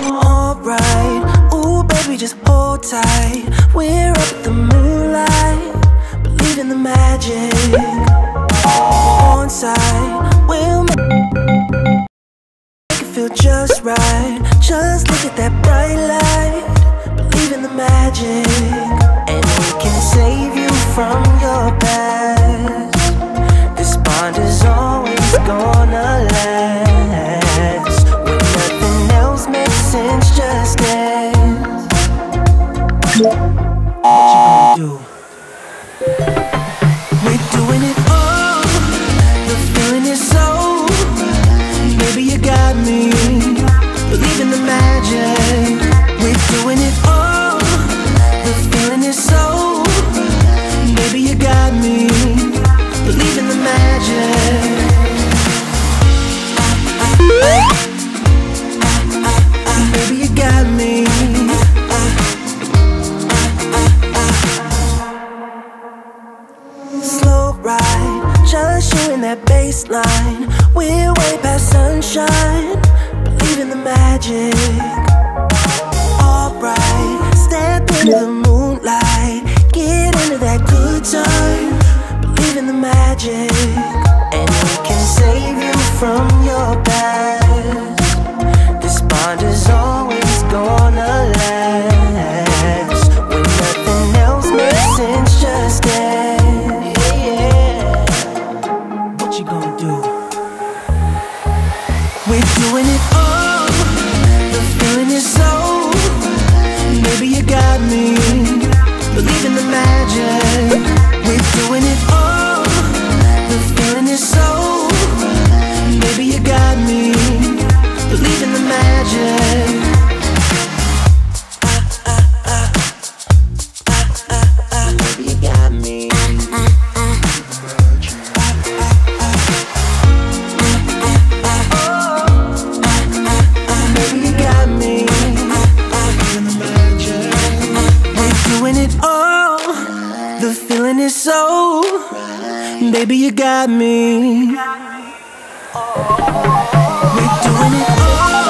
Alright, ooh baby just hold tight. We're up at the moonlight, believe in the magic. On side, we'll make it feel just right. Just look at that bright light, believe in the magic. And we can save you from your past. This bond is always gonna last. When nothing else makes sense, just dance. What you gonna do? We're doing it all. The feeling is so. Baby, you got me. Believe in the magic. We're doing it all. The feeling is so. Baby, you got me. Believe in the magic. Baby, you got me. Slow ride, just you and that baseline. We're way past sunshine. Believe in the magic. Alright, step into the moonlight. Get into that good time. Believe in the magic. And we can save you from your past. This bond is always gonna last. When nothing else makes sense, just dance. Yeah. What you gonna do? We're doing it all. The feeling is so. Baby, you got me. Believe in the magic. We're doing it all. The feeling is so. Baby, you got me. Believe in the magic. Baby, you got me. Baby, you got me. We're doing it all. The feeling is so. Baby, you got me. We're doing it all.